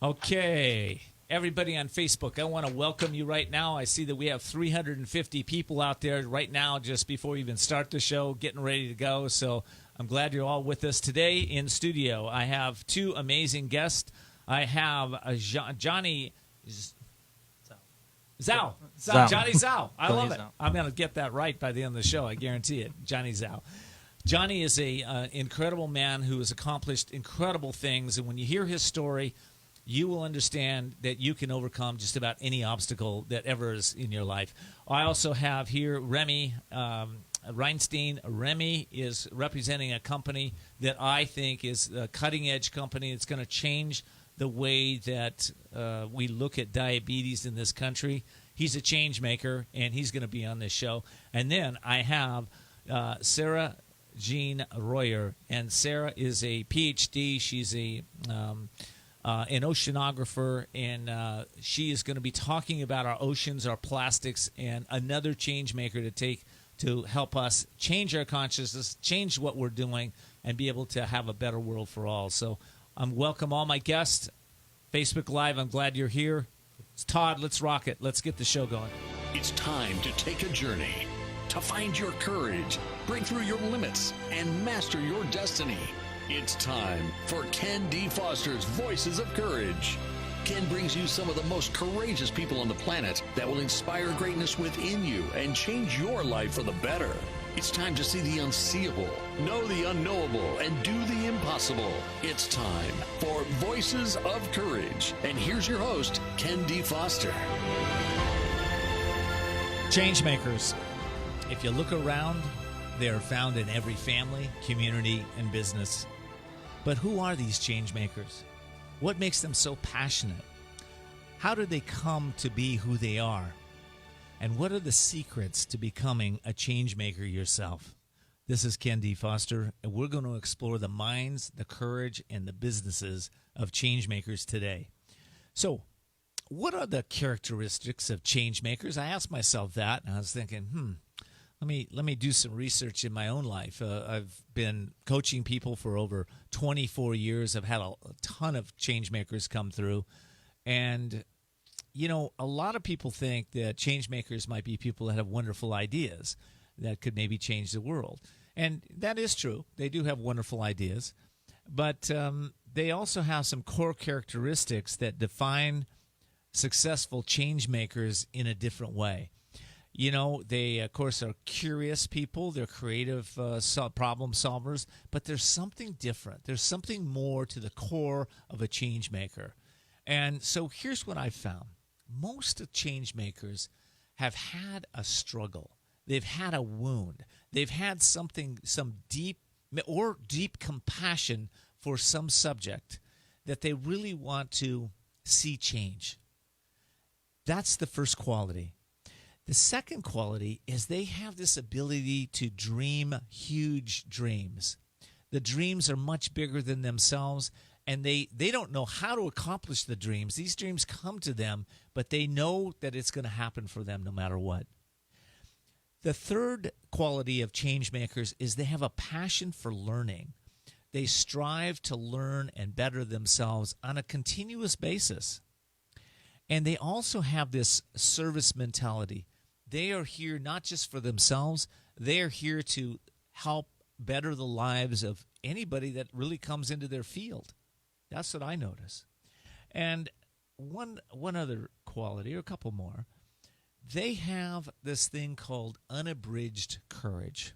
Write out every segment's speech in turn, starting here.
Okay, everybody on Facebook, I want to welcome you right now. I see that we have 350 people out there right now just before we even start the show, getting ready to go. So I'm glad you're all with us today in studio. I have two amazing guests. I have Johnney Zhang. Johnney Zhang. I love it. I'm going to get that right by the end of the show. I guarantee it. Johnney Zhang. Johnney is an incredible man who has accomplished incredible things. And when you hear his story, you will understand that you can overcome just about any obstacle that ever is in your life. I also have here Remy Reinstein. Remy is representing a company that I think is a cutting-edge company. It's going to change the way that we look at diabetes in this country. He's a change maker, and he's going to be on this show. And then I have Sarah-Jeanne Royer, and Sarah is a PhD. She's an oceanographer, and she is going to be talking about our oceans, our plastics, and another change maker to help us change our consciousness, change what we're doing, and be able to have a better world for all. So welcome all my guests. Facebook Live, I'm glad you're here. It's Todd, let's rock it. Let's get the show going. It's time to take a journey, to find your courage, break through your limits, and master your destiny. It's time for Ken D. Foster's Voices of Courage. Ken brings you some of the most courageous people on the planet that will inspire greatness within you and change your life for the better. It's time to see the unseeable, know the unknowable, and do the impossible. It's time for Voices of Courage. And here's your host, Ken D. Foster. Changemakers. If you look around, they are found in every family, community, and business. But who are these change makers? What makes them so passionate? How did they come to be who they are? And what are the secrets to becoming a change maker yourself? This is Ken D. Foster, and we're going to explore the minds, the courage, and the businesses of change makers today. So, what are the characteristics of change makers? I asked myself that, and I was thinking, Let me do some research in my own life. I've been coaching people for over 24 years. I've had a ton of change makers come through. And, a lot of people think that change makers might be people that have wonderful ideas that could maybe change the world. And that is true. They do have wonderful ideas. But they also have some core characteristics that define successful change makers in a different way. They, of course, are curious people. They're creative problem solvers. But there's something different. There's something more to the core of a change maker. And so here's what I've found. Most of change makers have had a struggle. They've had a wound. They've had some deep compassion for some subject that they really want to see change. That's the first quality. The second quality is they have this ability to dream huge dreams. The dreams are much bigger than themselves, and they don't know how to accomplish the dreams. These dreams come to them, but they know that it's going to happen for them no matter what. The third quality of change makers is they have a passion for learning. They strive to learn and better themselves on a continuous basis. And they also have this service mentality. They are here not just for themselves. They are here to help better the lives of anybody that really comes into their field. That's what I notice. And one other quality, or a couple more, they have this thing called unabridged courage.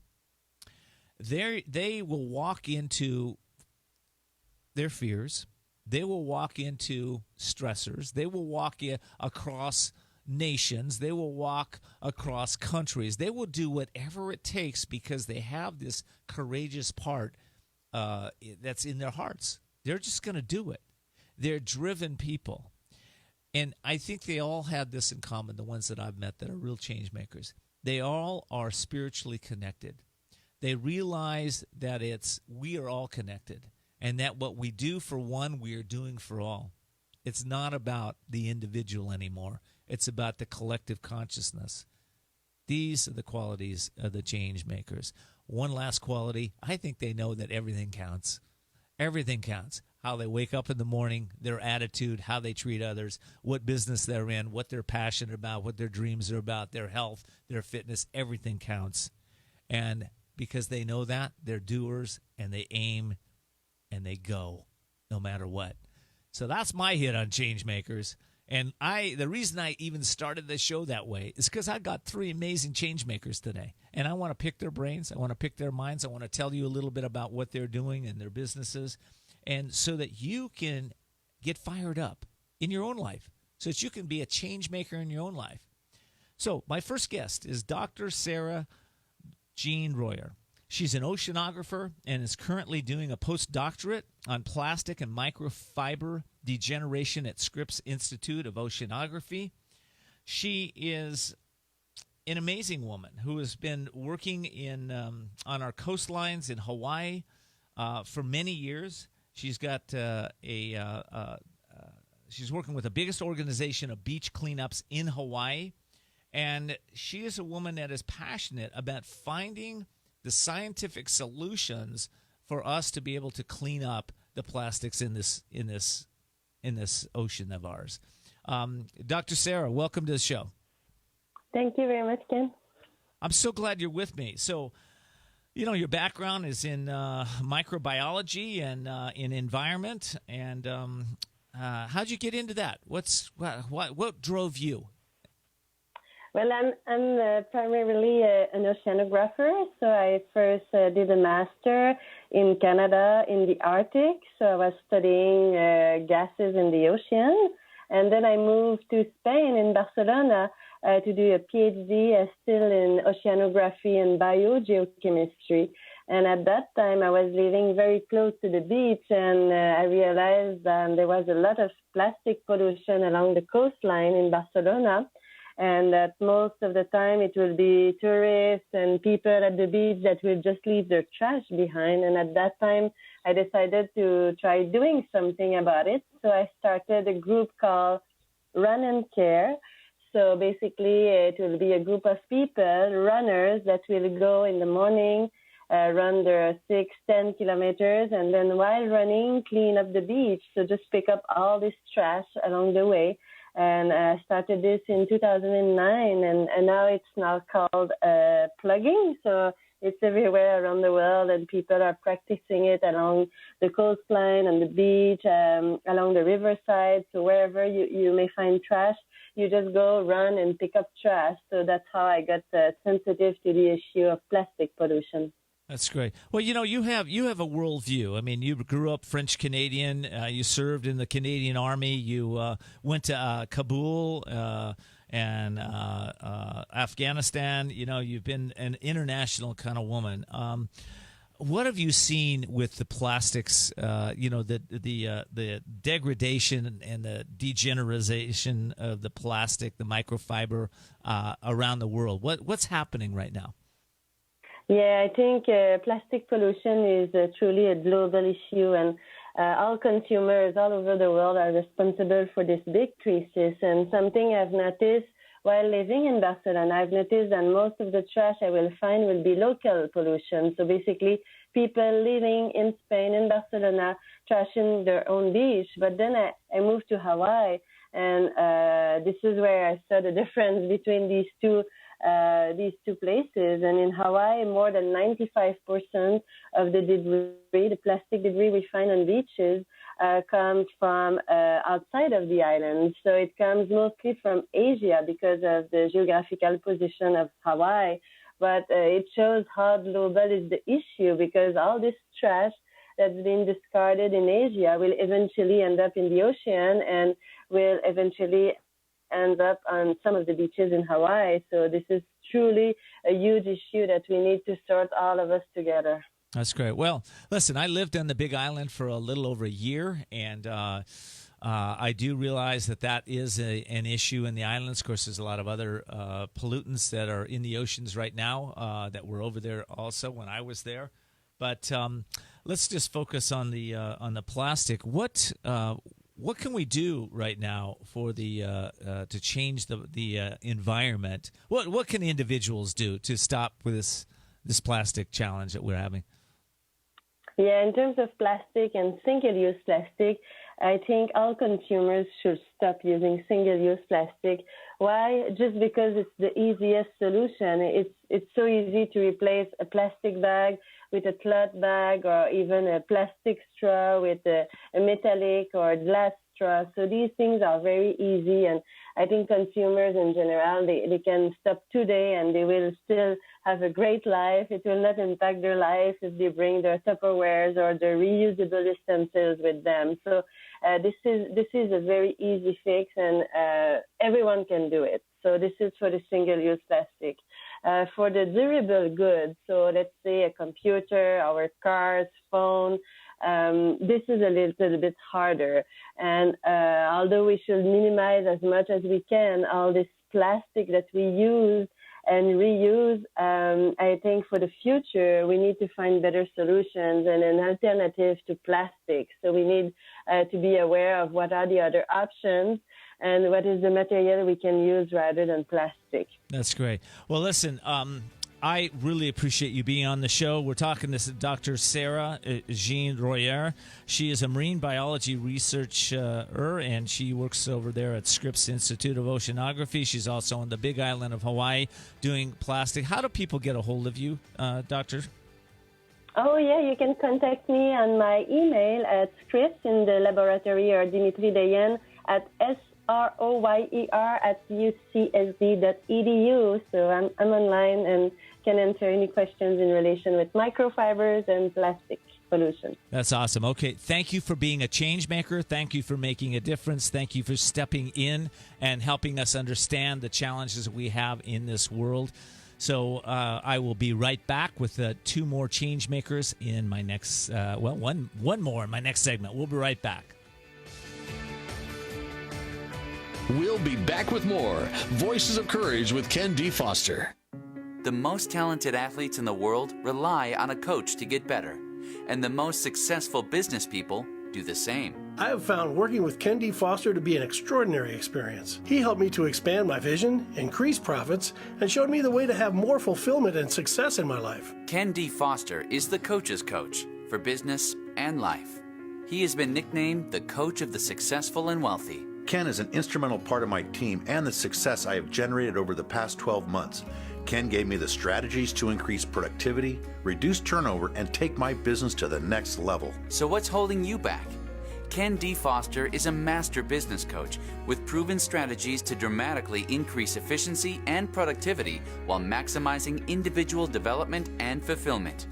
They will walk into their fears. They will walk into stressors. They will walk across nations. They will walk across countries. They will do whatever it takes because they have this courageous part that's in their hearts. They're just going to do it. They're driven people. And I think they all have this in common, the ones that I've met that are real change makers. They all are spiritually connected. They realize that we are all connected, and that what we do for one, we are doing for all. It's not about the individual anymore. It's about the collective consciousness. These are the qualities of the change makers. One last quality, I think they know that everything counts. Everything counts. how they wake up in the morning, their attitude, how they treat others, what business they're in, what they're passionate about, what their dreams are about, their health, their fitness, everything counts. And because they know that, they're doers and they aim and they go no matter what. So that's my hit on Changemakers. And the reason I even started the show that way is because I got 3 amazing changemakers today. And I want to pick their brains. I want to pick their minds. I want to tell you a little bit about what they're doing and their businesses. And so that you can get fired up in your own life, so that you can be a change maker in your own life. So my first guest is Dr. Sarah-Jeanne Royer. She's an oceanographer and is currently doing a post-doctorate on plastic and microfibre degeneration at Scripps Institute of Oceanography. She is an amazing woman who has been working on our coastlines in Hawaii for many years. She's got she's working with the biggest organization of beach cleanups in Hawaii, and she is a woman that is passionate about finding the scientific solutions for us to be able to clean up the plastics in this ocean of ours. Dr. Sarah, welcome to the show. Thank you very much, Ken. I'm so glad you're with me. So, you know, your background is in microbiology and in environment. And how'd you get into that? What drove you? Well, I'm primarily an oceanographer. So I first did a master in Canada in the Arctic. So I was studying gases in the ocean. And then I moved to Spain in Barcelona to do a PhD still in oceanography and biogeochemistry. And at that time, I was living very close to the beach, and I realized there was a lot of plastic pollution along the coastline in Barcelona, and that most of the time it will be tourists and people at the beach that will just leave their trash behind. And at that time, I decided to try doing something about it. So I started a group called Run and Care. So basically, it will be a group of people, runners, that will go in the morning, run their 6-10 kilometers, and then while running, clean up the beach. So just pick up all this trash along the way. And I started this in 2009, and now it's now called plugging. So it's everywhere around the world, and people are practicing it along the coastline, on the beach, along the riverside. So wherever you may find trash, you just go run and pick up trash. So that's how I got sensitive to the issue of plastic pollution. That's great. Well, you know, you have a worldview. I mean, you grew up French Canadian. You served in the Canadian Army. You went to Kabul and Afghanistan. You know, you've been an international kind of woman. What have you seen with the plastics? You know, the degradation and the degeneration of the plastic, the microfiber around the world. What's happening right now? Yeah, I think plastic pollution is truly a global issue, and all consumers all over the world are responsible for this big crisis. And something I've noticed while living in Barcelona, I've noticed that most of the trash I will find will be local pollution. So basically, people living in Spain, in Barcelona, trashing their own beach. But then I moved to Hawaii, and this is where I saw the difference between these two places. And in Hawaii, more than 95% of the debris, the plastic debris we find on beaches, comes from outside of the island. So it comes mostly from Asia because of the geographical position of Hawaii. But it shows how global is the issue, because all this trash that's been discarded in Asia will eventually end up in the ocean and will eventually end up on some of the beaches in Hawaii. So this is truly a huge issue that we need to sort all of us together. That's great. Well, listen, I lived on the Big Island for a little over a year, and I do realize that is an issue in the islands. Of course, there's a lot of other pollutants that are in the oceans right now that were over there also when I was there. But let's just focus on the plastic. What can we do right now for to change the environment? What can individuals do to stop with this plastic challenge that we're having? Yeah, in terms of plastic and single-use plastic, I think all consumers should stop using single-use plastic. Why? Just because it's the easiest solution. It's so easy to replace a plastic bag with a cloth bag, or even a plastic straw with a metallic or glass straw. So these things are very easy, and I think consumers in general, they can stop today and they will still have a great life. It will not impact their life if they bring their Tupperwares or their reusable utensils with them. So this is a very easy fix, and everyone can do it. So this is for the single-use plastic. For the durable goods, so let's say a computer, our cars, phone, this is a little bit harder. And although we should minimize as much as we can all this plastic that we use and reuse, I think for the future, we need to find better solutions and an alternative to plastic. So we need to be aware of what are the other options and what is the material we can use rather than plastic. That's great. Well, listen, I really appreciate you being on the show. We're talking to Dr. Sarah-Jeanne Royer. She is a marine biology researcher, and she works over there at Scripps Institute of Oceanography. She's also on the Big Island of Hawaii doing plastic. How do people get a hold of you, Doctor? Oh, yeah, you can contact me on my email at Scripps in the laboratory, or Dimitri Dayan at SROYER@ucsd.edu. So I'm online and can answer any questions in relation with microfibers and plastic pollution. That's awesome. Okay, thank you for being a change maker. Thank you for making a difference. Thank you for stepping in and helping us understand the challenges we have in this world. So I will be right back with 2 more change makers in my next, one more in my next segment. We'll be right back. We'll be back with more Voices of Courage with Ken D. Foster. The most talented athletes in the world rely on a coach to get better, and the most successful business people do the same. I have found working with Ken D. Foster to be an extraordinary experience. He helped me to expand my vision, increase profits, and showed me the way to have more fulfillment and success in my life. Ken D. Foster is the coach's coach for business and life. He has been nicknamed the coach of the successful and wealthy. Ken is an instrumental part of my team and the success I have generated over the past 12 months. Ken gave me the strategies to increase productivity, reduce turnover, and take my business to the next level. So what's holding you back? Ken D. Foster is a master business coach with proven strategies to dramatically increase efficiency and productivity while maximizing individual development and fulfillment.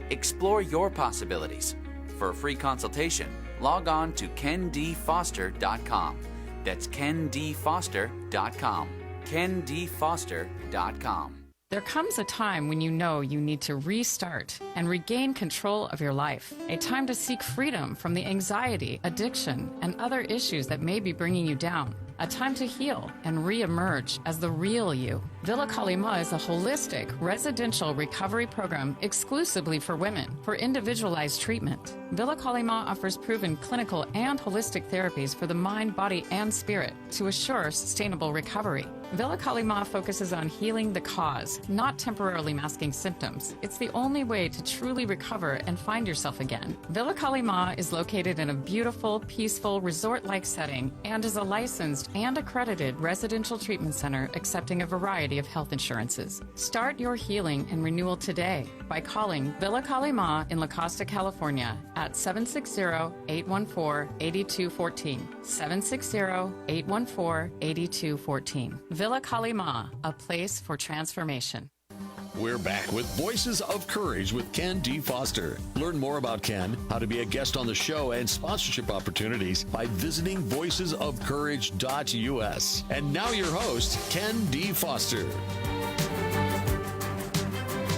Explore your possibilities. For a free consultation, log on to kendfoster.com. That's kendfoster.com. kendfoster.com. There comes a time when you know you need to restart and regain control of your life. A time to seek freedom from the anxiety, addiction, and other issues that may be bringing you down. A time to heal and re-emerge as the real you. Villa Kalima is a holistic residential recovery program exclusively for women for individualized treatment. Villa Kalima offers proven clinical and holistic therapies for the mind, body, and spirit to assure sustainable recovery. Villa Kalima focuses on healing the cause, not temporarily masking symptoms. It's the only way to truly recover and find yourself again. Villa Kalima is located in a beautiful, peaceful, resort-like setting and is a licensed and accredited residential treatment center accepting a variety of health insurances. Start your healing and renewal today by calling Villa Kalima in La Costa, California at 760-814-8214. 760-814-8214. Villa Kalima, a place for transformation. We're back with Voices of Courage with Ken D. Foster. Learn more about Ken, how to be a guest on the show, and sponsorship opportunities by visiting voicesofcourage.us. And now your host, Ken D. Foster.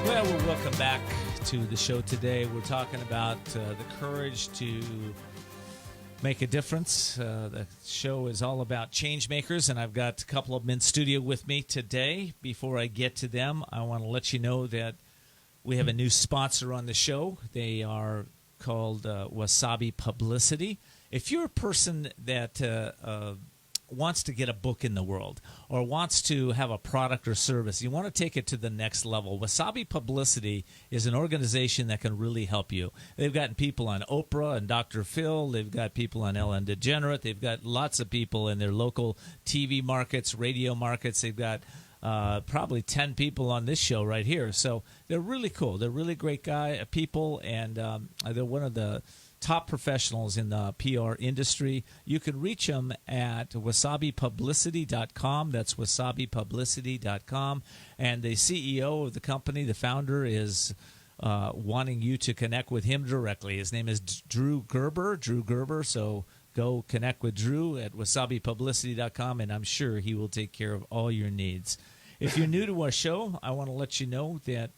Well, welcome back to the show today. We're talking about the courage to make a difference. The show is all about change makers, and I've got a couple of them in studio with me today. Before I get to them, I want to let you know that we have a new sponsor on the show. They are called Wasabi Publicity. If you're a person that wants to get a book in the world or wants to have a product or service, you want to take it to the next level. Wasabi Publicity is an organization that can really help you. They've got people on Oprah and Dr. Phil. They've got people on Ellen DeGeneres. They've got lots of people in their local TV markets, radio markets. They've got probably 10 people on this show right here. So they're really cool. They're really great people, and they're one of the top professionals in the PR industry. You can reach them at wasabipublicity.com. That's wasabipublicity.com. And the CEO of the company, the founder, is wanting you to connect with him directly. His name is Drew Gerber. So go connect with Drew at wasabipublicity.com, and I'm sure he will take care of all your needs. If you're new to our show, I want to let you know that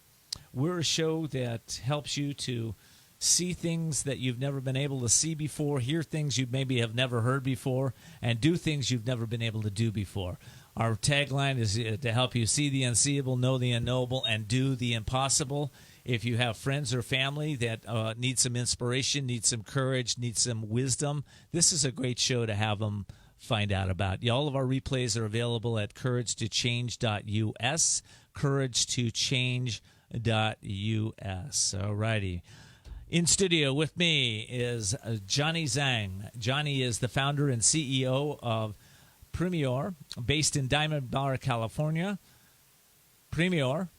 we're a show that helps you to see things that you've never been able to see before, hear things you maybe have never heard before, and do things you've never been able to do before. Our tagline is to help you see the unseeable, know the unknowable, and do the impossible. If you have friends or family that need some inspiration, need some courage, need some wisdom, this is a great show to have them find out about. All of our replays are available at couragetochange.us, couragetochange.us. All righty. In studio with me is Johnney Zhang. Johnney is the founder and CEO of Primior, based in Diamond Bar, California. Primior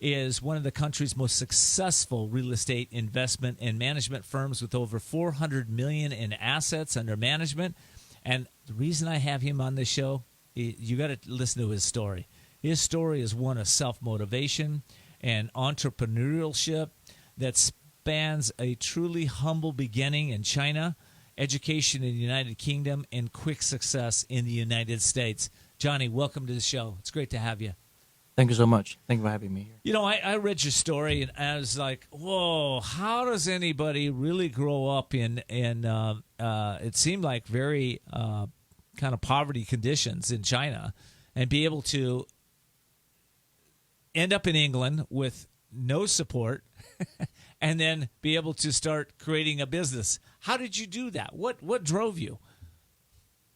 is one of the country's most successful real estate investment and management firms with over $400 million in assets under management. And the reason I have him on this show, you got to listen to his story. His story is one of self-motivation and entrepreneurship that spans a truly humble beginning in China, education in the United Kingdom, and quick success in the United States. Johnney, welcome to the show. It's great to have you. Thank you so much. Thank you for having me here. You know, I read your story, and I was like, whoa, how does anybody really grow up in it seemed like very kind of poverty conditions in China and be able to end up in England with no support and then be able to start creating a business? How did you do that? What drove you?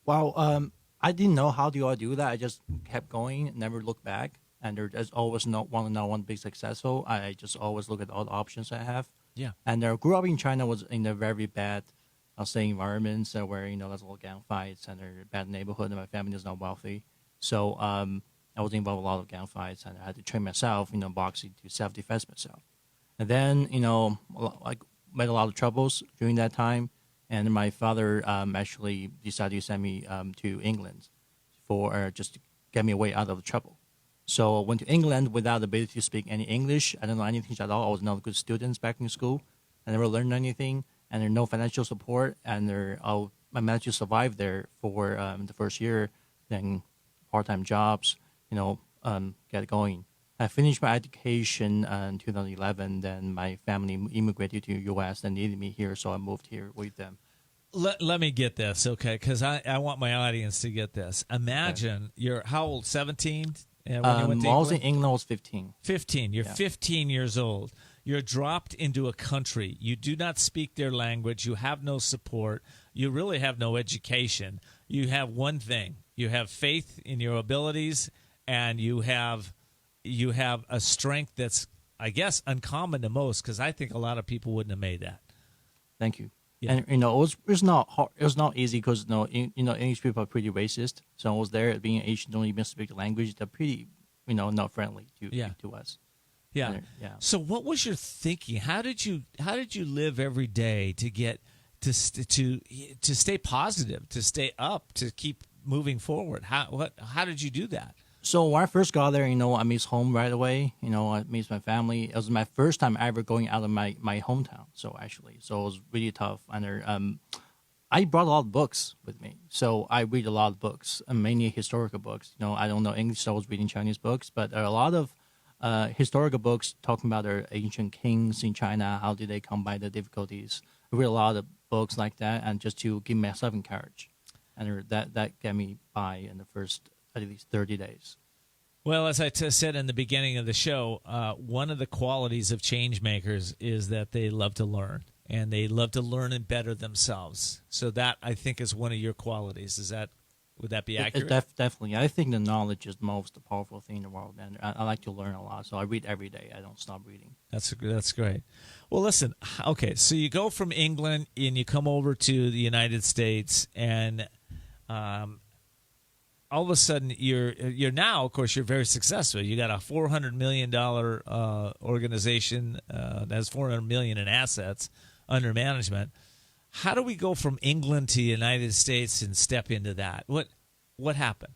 Well, I didn't know how do I do that. I just kept going, never looked back. And there's always one big successful. I just always look at all the options I have. Yeah. And grew up in China was in a very bad, I'll say, environments where, there's a lot of gang fights and a bad neighborhood and my family is not wealthy. So I was involved in a lot of gang fights and I had to train myself, boxing to self-defense myself. And then, I met a lot of troubles during that time. And my father actually decided to send me to England for just to get me away out of the trouble. So I went to England without the ability to speak any English. I didn't know anything at all. I was not a good student back in school. I never learned anything, and there's no financial support. And I managed to survive there for the first year, then part-time jobs, get going. I finished my education in 2011. Then my family immigrated to the U.S. and needed me here, so I moved here with them. Let me get this, okay? Because I want my audience to get this. Imagine you're how old? 17. When I was in England, I was 15. 15. You're 15 years old. You're dropped into a country. You do not speak their language. You have no support. You really have no education. You have one thing. You have faith in your abilities, and you have a strength that's, I guess, uncommon to most, because I think a lot of people wouldn't have made that. Thank you. Yeah. And it was not hard. It was not easy because English people are pretty racist. So I was there being Asian, don't even speak the language. They're pretty, not friendly to us. Yeah. Yeah. So what was your thinking? How did you live every day to get to stay positive, to stay up, to keep moving forward? How did you do that? So when I first got there, I missed home right away. I missed my family. It was my first time ever going out of my hometown. So it was really tough. And I brought a lot of books with me. So I read a lot of books, mainly historical books. I don't know English, so I was reading Chinese books. But there are a lot of historical books talking about their ancient kings in China. How did they come by the difficulties? I read a lot of books like that, and just to give myself encouragement. And that got me by in the first at least 30 days. Well, as I said in the beginning of the show, one of the qualities of changemakers is that they love to learn, and they love to learn and better themselves. So that, I think, is one of your qualities. Is that Would that be accurate? Definitely. I think the knowledge is the most powerful thing in the world, and I like to learn a lot. So I read every day. I don't stop reading. That's great. Well, listen. Okay, so you go from England and you come over to the United States, and all of a sudden you're now, of course, you're very successful. You got a $400 million organization that has $400 million in assets under management. How do we go from England to the United States and step into that? What happened?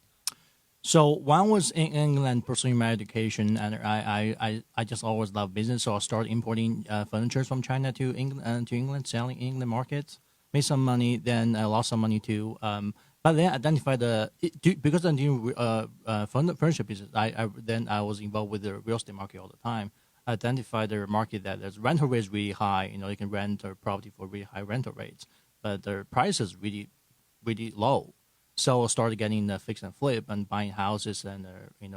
So when I was in England pursuing my education, and I just always loved business, so I started importing furniture from China to England, selling in England markets, made some money, then I lost some money too. But then identified because I'm doing furniture business, I was involved with the real estate market all the time. Identify the market that there's rental rates really high. You can rent a property for really high rental rates, but the price is really, really low. So I started getting the fix and flip and buying houses and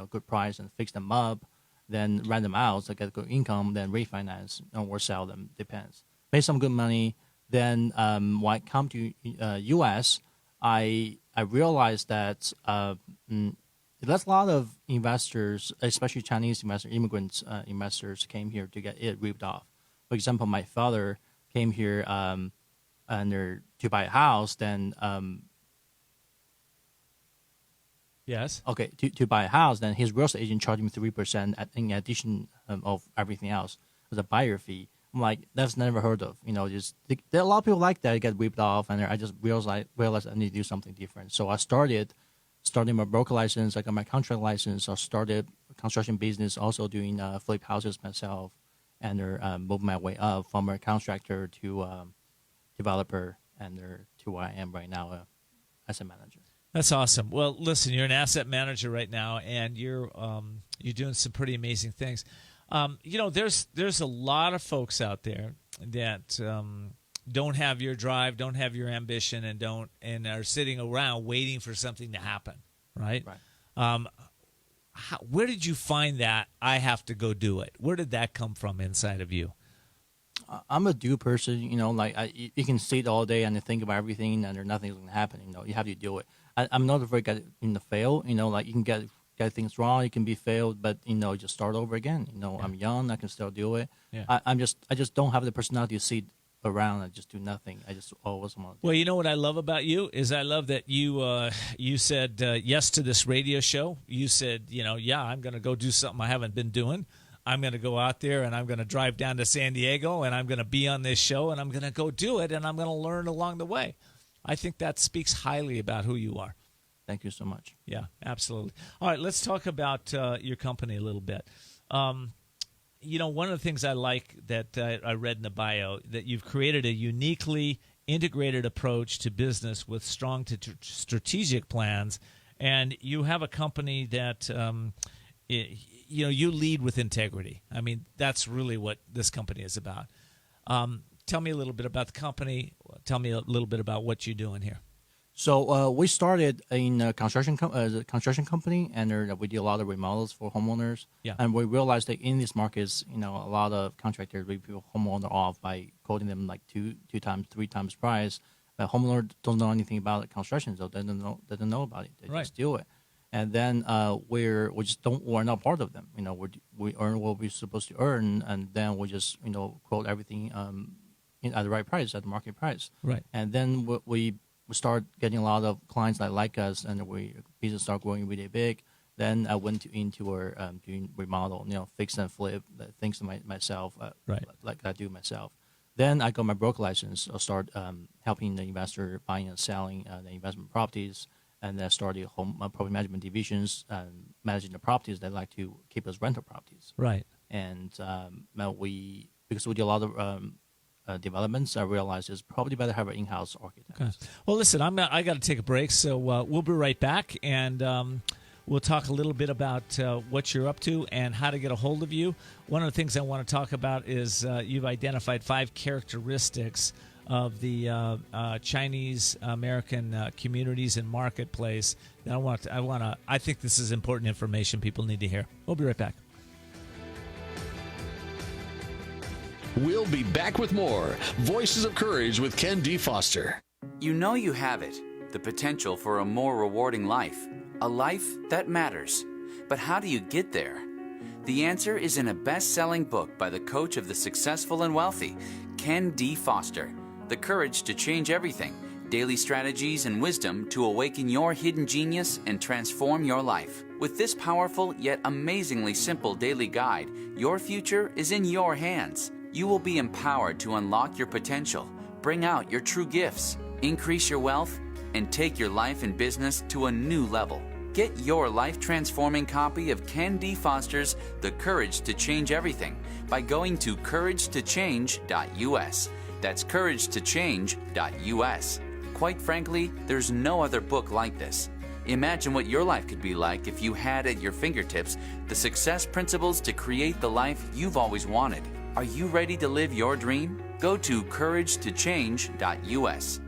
good price and fix them up, then rent them out so get good income, then refinance or sell them, depends. Make some good money. Then when I come to U.S., I realized that there's a lot of investors, especially Chinese investors, immigrants, investors came here to get it ripped off. For example, my father came here to buy a house, then yes, okay, to buy a house, then his real estate agent charged him 3% in addition of everything else as a buyer fee. I'm like, that's never heard of. There are a lot of people like that get ripped off, and I just realized I need to do something different. So I started my broker license, I got my contract license. I started construction business, also doing flip houses myself, and moved my way up from a contractor to developer, and to where I am right now, asset manager. That's awesome. Well, listen, you're an asset manager right now, and you're doing some pretty amazing things. There's a lot of folks out there that don't have your drive, don't have your ambition, and are sitting around waiting for something to happen, right? Right. Where did you find that I have to go do it? Where did that come from inside of you? I'm a do person, you can sit all day and think about everything, and there's nothing's going to happen. You have to do it. I'm not afraid to fail. You can get things wrong, you can be failed, but just start over again. Yeah. I'm young, I can still do it. Yeah. I just don't have the personality to sit around and just do nothing. I just always want to. Well, you know what I love about you is I love that you said yes to this radio show. You said, yeah, I'm going to go do something I haven't been doing. I'm going to go out there and I'm going to drive down to San Diego and I'm going to be on this show and I'm going to go do it and I'm going to learn along the way. I think that speaks highly about who you are. Thank you so much. Yeah, absolutely. All right, let's talk about your company a little bit. One of the things I like that I read in the bio, that you've created a uniquely integrated approach to business with strong strategic plans, and you have a company that you lead with integrity. I mean, that's really what this company is about. Tell me a little bit about the company. Tell me a little bit about what you're doing here. So we started in a construction company, and we do a lot of remodels for homeowners. Yeah. And we realized that in these markets, a lot of contractors rip homeowner off by quoting them like two times, 3 times price. The homeowner don't know anything about construction, so they don't know about it. They just do it. And then we're not part of them. We earn what we're supposed to earn, and then we just quote everything at the right price, at the market price. Right. And then we start getting a lot of clients that like us, and business start growing really big. Then I went into our doing remodel, fix and flip things myself, right, like I do myself. Then I got my broker license. I start helping the investor buying and selling the investment properties, and then started home property management divisions, managing the properties they like to keep as rental properties. Right. And because we do a lot of developments, I realized it's probably better to have an in-house architect. Okay. Well, listen, I got to take a break, so we'll be right back, and we'll talk a little bit about what you're up to and how to get a hold of you. One of the things I want to talk about is you've identified 5 characteristics of the Chinese American communities and marketplace. And I think this is important information people need to hear. We'll be right back. We'll be back with more Voices of Courage with Ken D. Foster. You know you have it. the potential for a more rewarding life, a life that matters. But how do you get there? The answer is in a best-selling book by the coach of the successful and wealthy, Ken D. Foster, The Courage to Change Everything, Daily Strategies and Wisdom to Awaken Your Hidden Genius and Transform Your Life. With this powerful yet amazingly simple daily guide, your future is in your hands. You will be empowered to unlock your potential, bring out your true gifts, increase your wealth, and take your life and business to a new level. Get your life-transforming copy of Ken D. Foster's The Courage to Change Everything by going to couragetochange.us. That's couragetochange.us. Quite frankly, there's no other book like this. Imagine what your life could be like if you had at your fingertips the success principles to create the life you've always wanted. Are you ready to live your dream? Go to couragetochange.us.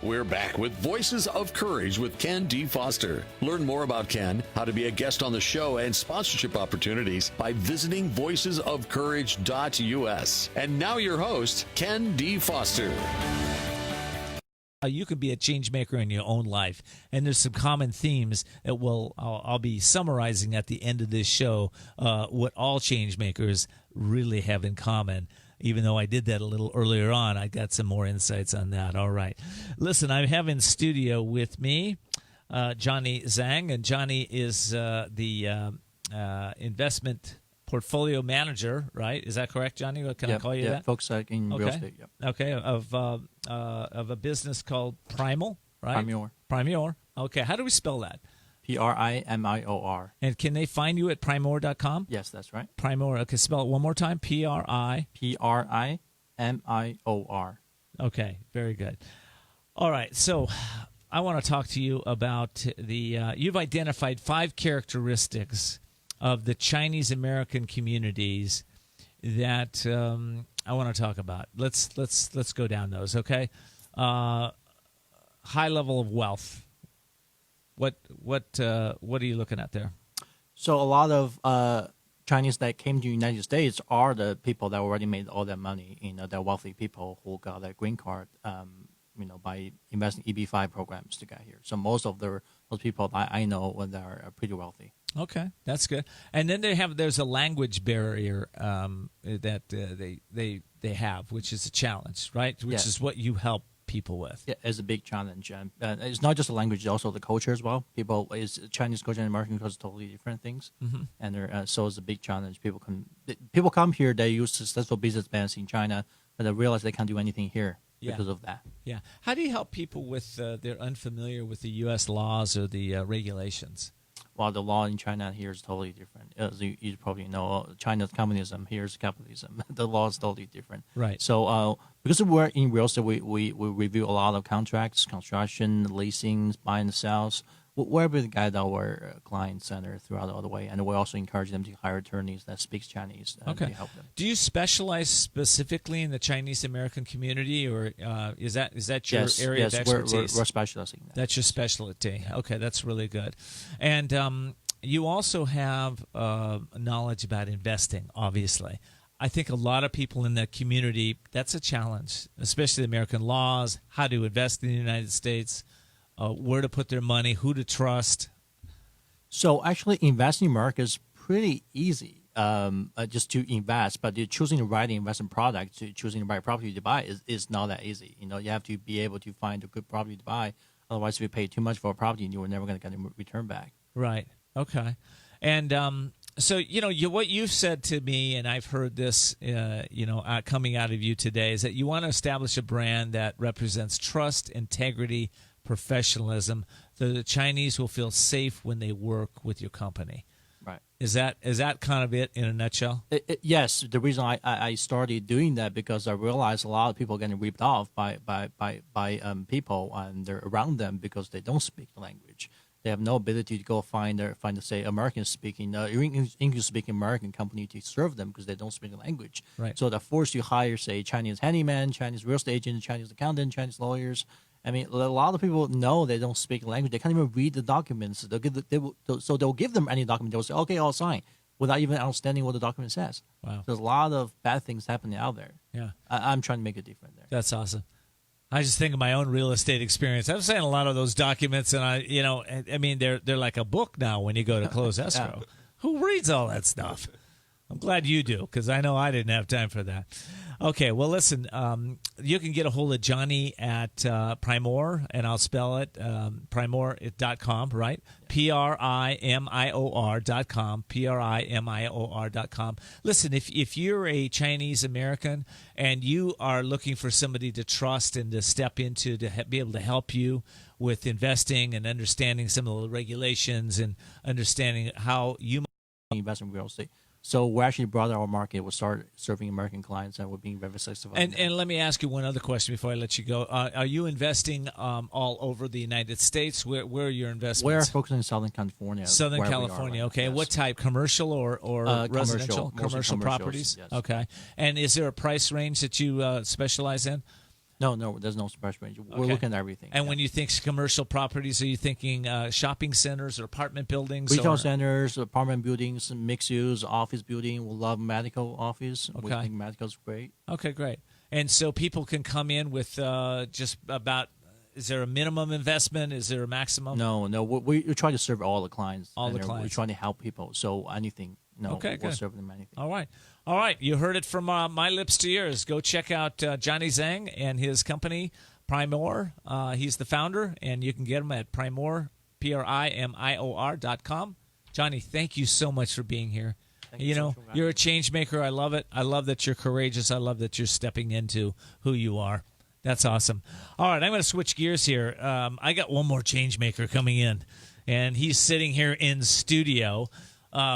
We're back with Voices of Courage with Ken D. Foster. Learn more about Ken, how to be a guest on the show, and sponsorship opportunities by visiting voicesofcourage.us. And now your host, Ken D. Foster. You can be a change maker in your own life, and there's some common themes that I'll be summarizing at the end of this show. What all change makers really have in common. Even though I did that a little earlier on, I got some more insights on that. All right. Listen, I have in studio with me Johnney Zhang, and Johnney is the investment portfolio manager, right? Is that correct, Johnney? Can I call you that? Folks in real estate. Yep. Okay, of a business called Primior, right? Primior. Okay, how do we spell that? Primior. And can they find you at primior.com? Yes, that's right. Primior. Okay, spell it one more time. Primior. Okay, very good. All right, so I want to talk to you about you've identified 5 characteristics of the Chinese American communities that I want to talk about. Let's go down those, okay? High level of wealth. What are you looking at there? So a lot of Chinese that came to the United States are the people that already made all that money. They're wealthy people who got their green card, by investing EB-5 programs to get here. So most of those people I know when they're pretty wealthy. Okay, that's good. And then there's a language barrier that they have, which is a challenge, right? Which is what you help people with. Yeah, it's a big challenge, and it's not just the language; it's also the culture as well. Chinese culture and American culture are totally different things, and so it's a big challenge. People come here, they use successful businessmen in China, but they realize they can't do anything here because of that. Yeah. How do you help people with they're unfamiliar with the U.S. laws or the regulations? Well, the law in China here is totally different. As you probably know, China's communism, here's capitalism. The law is totally different. Right. So because we're in real estate, we review a lot of contracts, construction, leasing, buying and sales. We're able to guide our clients throughout all the way, and we also encourage them to hire attorneys that speak Chinese to help them. Do you specialize specifically in the Chinese American community, or is that your area of expertise? Yes, we're specializing in that. That's your specialty. Okay, that's really good. And you also have knowledge about investing, obviously. I think a lot of people in the community, that's a challenge, especially the American laws, how to invest in the United States, where to put their money, who to trust. So actually investing in America is pretty easy just to invest, but choosing the right investment product, choosing the right property to buy is not that easy. You have to be able to find a good property to buy. Otherwise, if you pay too much for a property, you're never going to get a return back. Right. Okay. And so, what you've said to me, and I've heard this, coming out of you today, is that you want to establish a brand that represents trust, integrity, professionalism, so the Chinese will feel safe when they work with your company. Right. Is that kind of it in a nutshell? Yes. The reason I started doing that because I realized a lot of people are getting ripped off by people and they're around them because they don't speak the language. They have no ability to go find say American speaking, English speaking American company to serve them because they don't speak the language. Right. So they're forced to hire say Chinese handyman, Chinese real estate agent, Chinese accountant, Chinese lawyers. I mean, a lot of people know they don't speak the language. They can't even read the documents. They'll give them any document. They'll say, "Okay, I'll sign," without even understanding what the document says. Wow. There's a lot of bad things happening out there. Yeah. I'm trying to make a difference there. That's awesome. I just think of my own real estate experience. I've signed a lot of those documents, and I mean, they're like a book now when you go to close escrow. Who reads all that stuff? I'm glad you do, because I know I didn't have time for that. Okay, well, listen, you can get a hold of Johnney at Primior, and I'll spell it, primior.com, right? Primior.com, Primior.com. Listen, if you're a Chinese American and you are looking for somebody to trust and to step into to be able to help you with investing and understanding some of the regulations and understanding how you invest in real estate. So we actually brought our market. We'll start serving American clients, and we're being very successful. And let me ask you one other question before I let you go. Are you investing all over the United States? Where are your investments? We're focusing in Southern California. Southern California, right. Okay. Yes. What type? Commercial or residential? Commercial properties? Yes. Okay. And is there a price range that you specialize in? No, there's no price range. We're looking at everything. And when you think commercial properties, are you thinking shopping centers or apartment buildings? Retail centers, apartment buildings, mixed use, office building. We love medical office. Okay. We think medical's great. Okay, great. And so people can come in with just about, is there a minimum investment? Is there a maximum? No. We try to serve all the clients. All the clients. We're trying to help people. So anything. We'll serve them anything. All right. You heard it from my lips to yours. Go check out Johnney Zhang and his company, Primior. He's the founder, and you can get him at Primior, Primior.com. Johnney, thank you so much for being here. You're a change maker. I love it. I love that you're courageous. I love that you're stepping into who you are. That's awesome. All right, I'm going to switch gears here. I got one more change maker coming in, and he's sitting here in studio.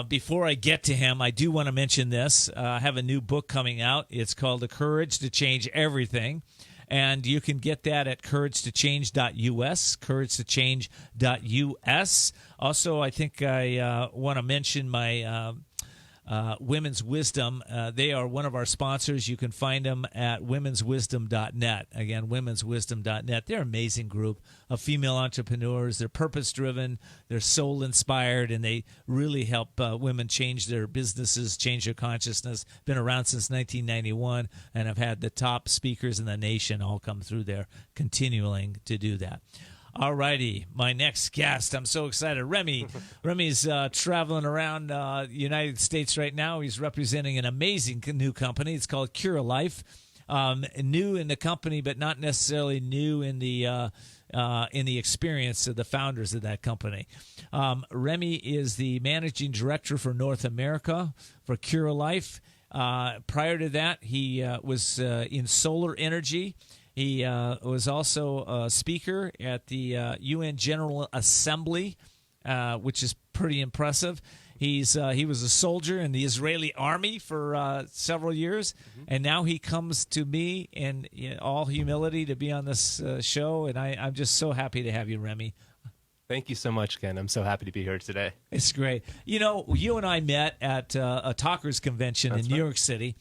Before I get to him, I do want to mention this. I have a new book coming out. It's called The Courage to Change Everything. And you can get that at couragetochange.us, couragetochange.us. Also, I think I want to mention my Women's Wisdom. They are one of our sponsors. You can find them at womenswisdom.net. Again, womenswisdom.net. They're an amazing group of female entrepreneurs. They're purpose-driven. They're soul-inspired, and they really help women change their businesses, change their consciousness. Been around since 1991, and have had the top speakers in the nation all come through there, continuing to do that. All righty, my next guest. I'm so excited. Remy's traveling around the United States right now. He's representing an amazing new company. It's called Cure Life. New in the company, but not necessarily new in the experience of the founders of that company. Remy is the managing director for North America for Cure Life. Prior to that, he was in solar energy. He was also a speaker at the UN General Assembly, which is pretty impressive. He was a soldier in the Israeli army for several years, and now he comes to me in all humility to be on this show, and I'm just so happy to have you, Remy. Thank you so much, Ken. I'm so happy to be here today. It's great. You and I met at a talkers convention in New York City.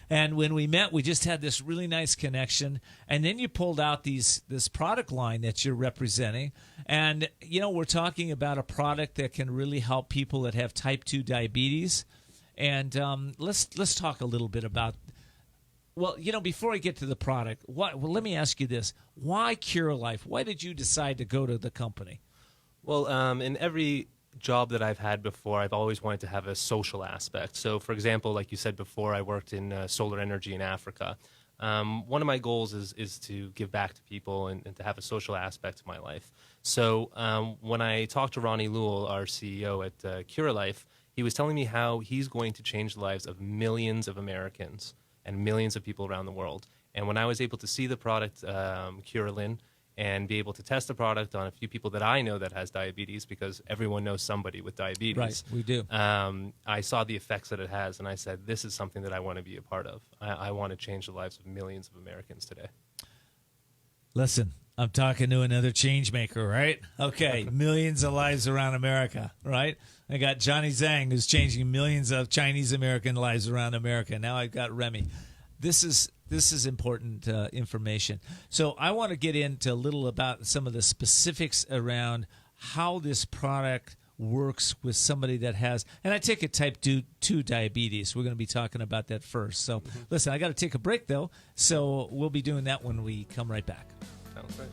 And when we met, we just had this really nice connection. And then you pulled out this product line that you're representing. And, we're talking about a product that can really help people that have type 2 diabetes. And let's talk a little bit about, before I get to the product, let me ask you this. Why Cure Life? Why did you decide to go to the company? Well, in every job that I've had before, I've always wanted to have a social aspect. So, for example, like you said before, I worked in solar energy in Africa. One of my goals is to give back to people and to have a social aspect to my life. So when I talked to Ronnie Lewell, our CEO at Cure Life, he was telling me how he's going to change the lives of millions of Americans and millions of people around the world. And when I was able to see the product, Curelin, and be able to test the product on a few people that I know that has diabetes, because everyone knows somebody with diabetes. Right, we do. I saw the effects that it has, and I said, this is something that I want to be a part of. I want to change the lives of millions of Americans today. Listen, I'm talking to another change maker, right? Okay, millions of lives around America, right? I got Johnney Zhang, who's changing millions of Chinese American lives around America. Now I've got Remy. This is important information. So I want to get into a little about some of the specifics around how this product works with somebody that has, and I take it type 2 diabetes. We're going to be talking about that first. So listen, I got to take a break, though, so we'll be doing that when we come right back. That's right.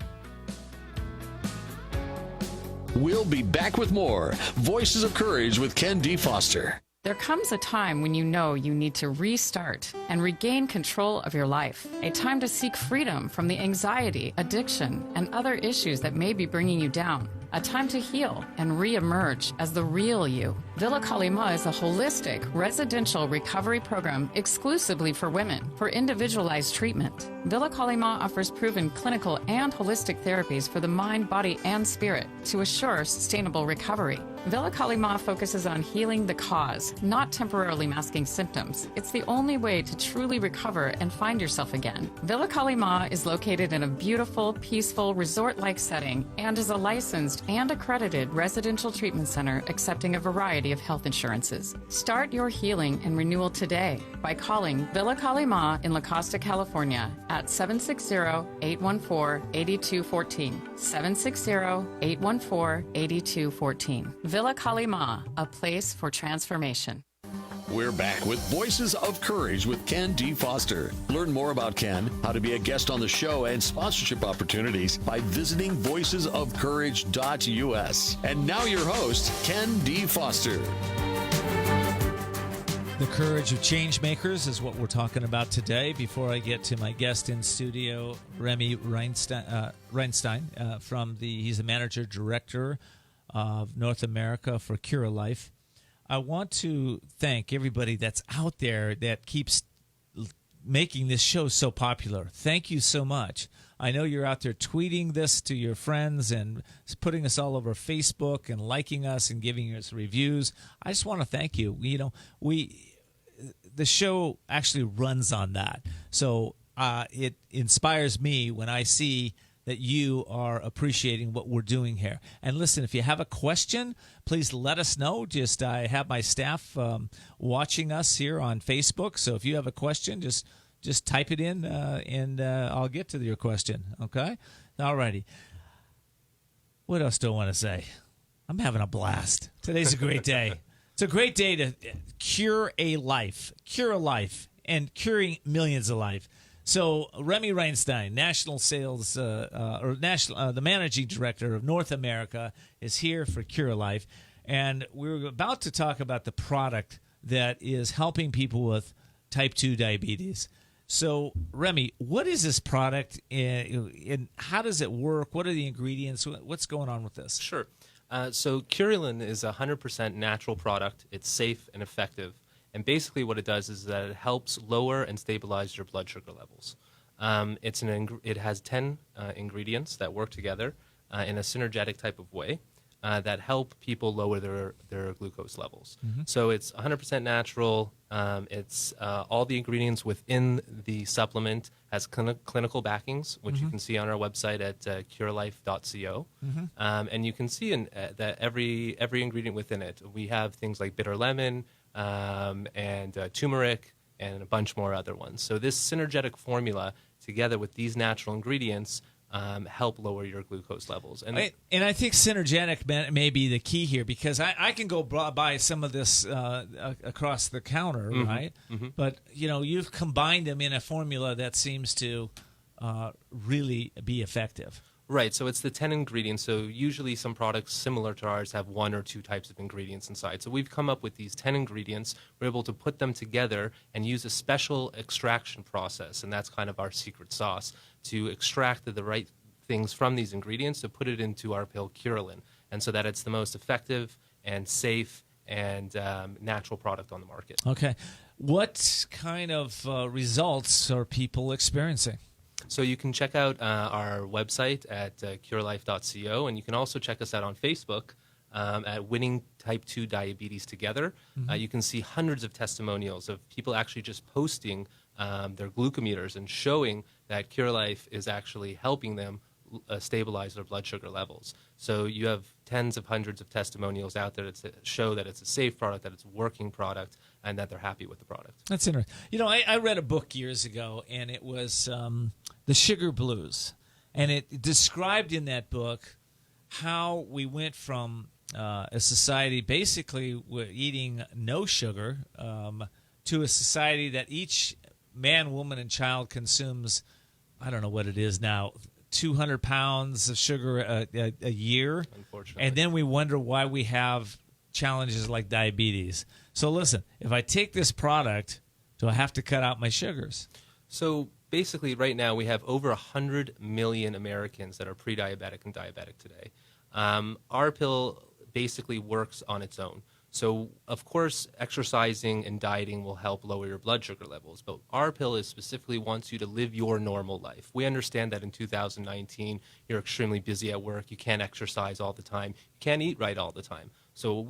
We'll be back with more Voices of Courage with Ken D. Foster. There comes a time when you know you need to restart and regain control of your life. A time to seek freedom from the anxiety, addiction, and other issues that may be bringing you down. A time to heal and re-emerge as the real you. Villa Kalima is a holistic residential recovery program exclusively for women for individualized treatment. Villa Kalima offers proven clinical and holistic therapies for the mind, body, and spirit to assure sustainable recovery. Villa Kalima focuses on healing the cause, not temporarily masking symptoms. It's the only way to truly recover and find yourself again. Villa Kalima is located in a beautiful, peaceful, resort-like setting and is a licensed and accredited residential treatment center accepting a variety of health insurances. Start your healing and renewal today by calling Villa Kalima in La Costa, California at 760-814-8214. 760-814-8214. Villa Kalima, a place for transformation. We're back with Voices of Courage with Ken D. Foster. Learn more about Ken, how to be a guest on the show, and sponsorship opportunities by visiting voicesofcourage.us. And now your host, Ken D. Foster. The courage of changemakers is what we're talking about today. Before I get to my guest in studio, Remy Reinstein, he's the manager director of North America for Cura Life. I want to thank everybody that's out there that keeps making this show so popular. Thank you so much. I know you're out there tweeting this to your friends and putting us all over Facebook and liking us and giving us reviews. I just want to thank you. The show actually runs on that. So it inspires me when I see that you are appreciating what we're doing here. And listen, if you have a question, please let us know. I have my staff watching us here on Facebook. So if you have a question, just type it in and I'll get to your question. Okay? All righty. What else do I want to say? I'm having a blast. Today's a great day. It's a great day to cure a life, and curing millions of lives. So Remy Reinstein, national sales the managing director of North America, is here for Cura Life, and we're about to talk about the product that is helping people with type 2 diabetes. So Remy, what is this product, and how does it work? What are the ingredients? What's going on with this? Sure. So Curulin is a 100% natural product. It's safe and effective. And basically what it does is that it helps lower and stabilize your blood sugar levels. It has 10 ingredients that work together in a synergetic type of way that help people lower their glucose levels. Mm-hmm. So it's 100% natural. It's all the ingredients within the supplement has clinical backings, which you can see on our website at curelife.co. Mm-hmm. And you can see that every ingredient within it. We have things like bitter lemon, and turmeric, and a bunch more other ones. So this synergetic formula, together with these natural ingredients, help lower your glucose levels. And I think synergetic may be the key here, because I can go buy some of this across the counter, mm-hmm. right? Mm-hmm. But you've combined them in a formula that seems to really be effective. Right, so it's the 10 ingredients. So usually some products similar to ours have 1 or 2 types of ingredients inside. So we've come up with these 10 ingredients. We're able to put them together and use a special extraction process, and that's kind of our secret sauce, to extract the right things from these ingredients to put it into our pill Curulin, and so that it's the most effective and safe and natural product on the market. Okay. What kind of results are people experiencing? So you can check out our website at curelife.co, and you can also check us out on Facebook at Winning Type 2 Diabetes Together. Mm-hmm. You can see hundreds of testimonials of people actually just posting their glucometers and showing that Cura Life is actually helping them stabilize their blood sugar levels. So you have tens of hundreds of testimonials out there that show that it's a safe product, that it's a working product, and that they're happy with the product. That's interesting. I read a book years ago, and it was The Sugar Blues. And it described in that book how we went from a society basically eating no sugar to a society that each man, woman, and child consumes, I don't know what it is now, 200 pounds of sugar a year. Unfortunately. And then we wonder why we have challenges like diabetes. So listen, if I take this product, do I have to cut out my sugars? So basically right now we have over 100 million Americans that are pre-diabetic and diabetic today. Our pill basically works on its own. So, of course, exercising and dieting will help lower your blood sugar levels, but our pill is specifically wants you to live your normal life. We understand that in 2019, you're extremely busy at work, you can't exercise all the time, you can't eat right all the time. So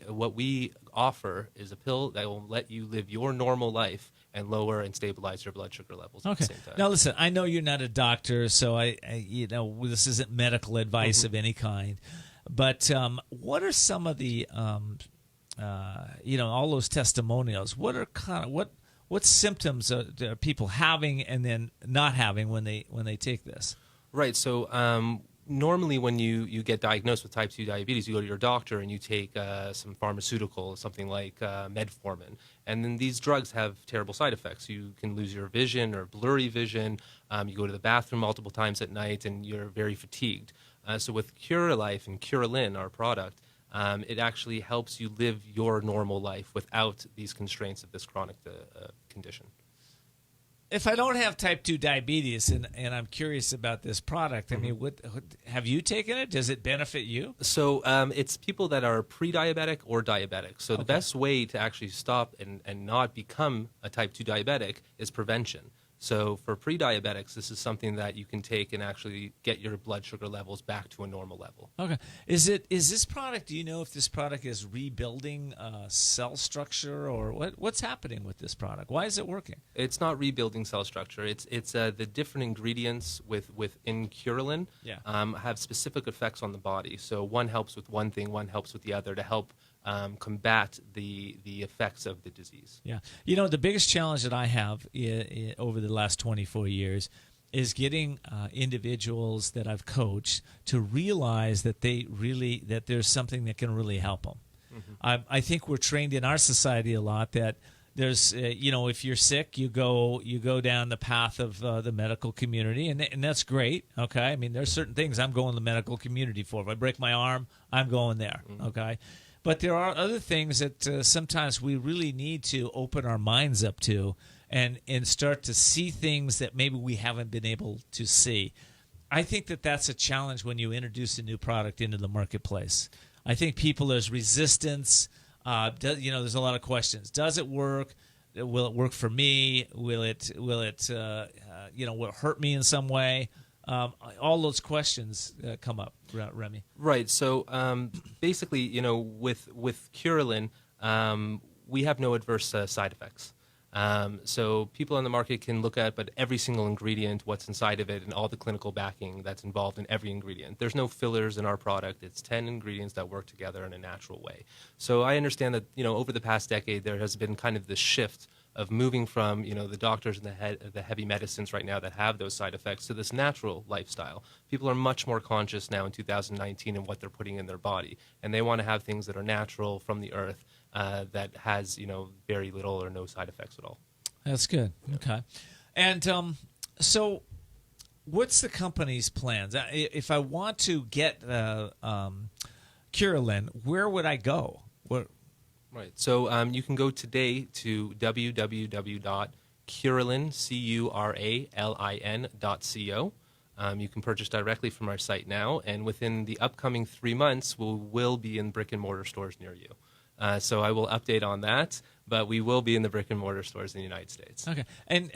what we offer is a pill that will let you live your normal life and lower and stabilize your blood sugar levels at the same time. Now, listen, I know you're not a doctor, so this isn't medical advice of any kind, but what are some of the all those testimonials? What are what symptoms are people having and then not having when they take this? Right. So normally when you get diagnosed with type 2 diabetes, you go to your doctor and you take some pharmaceutical, something like metformin. And then these drugs have terrible side effects. You can lose your vision or blurry vision. You go to the bathroom multiple times at night and you're very fatigued. So with CuraLife and Curalin, our product, it actually helps you live your normal life without these constraints of this chronic condition. If I don't have type 2 diabetes and I'm curious about this product, I mean, what have you taken it? Does it benefit you? So it's people that are pre-diabetic or diabetic. So the best way to actually stop and not become a type 2 diabetic is prevention. So for pre-diabetics, this is something that you can take and actually get your blood sugar levels back to a normal level. Okay. Is this product, do you know if this product is rebuilding cell structure or what's happening with this product? Why is it working? It's not rebuilding cell structure. It's the different ingredients within Curalin have specific effects on the body. So one helps with one thing, one helps with the other to help combat the effects of the disease. Yeah. You know, the biggest challenge that I have over the last 24 years is getting individuals that I've coached to realize that that there's something that can really help them. Mm-hmm. I think we're trained in our society a lot that there's, if you're sick, you go down the path of the medical community, and that's great. Okay. I mean, there's certain things I'm going to the medical community for. If I break my arm, I'm going there. Mm-hmm. Okay. But there are other things that sometimes we really need to open our minds up to and start to see things that maybe we haven't been able to see. I think that that's a challenge when you introduce a new product into the marketplace. I think there's resistance. There's a lot of questions. Does it work? Will it work for me? Will it hurt me in some way? All those questions come up, Remy. Right. So basically, with Curalin, we have no adverse side effects. So people on the market can look at every single ingredient, what's inside of it, and all the clinical backing that's involved in every ingredient. There's no fillers in our product. It's 10 ingredients that work together in a natural way. So I understand that, over the past decade, there has been kind of this shift of moving from, the doctors and the heavy medicines right now that have those side effects to this natural lifestyle. People are much more conscious now in 2019 in what they're putting in their body, and they want to have things that are natural from the earth that has, very little or no side effects at all. That's good. Okay. And so what's the company's plans? If I want to get Curalin, where would I go? Right. So you can go today to www.curalin.co. You can purchase directly from our site now, and within the upcoming 3 months, we will be in brick-and-mortar stores near you. So I will update on that, but we will be in the brick-and-mortar stores in the United States. Okay. And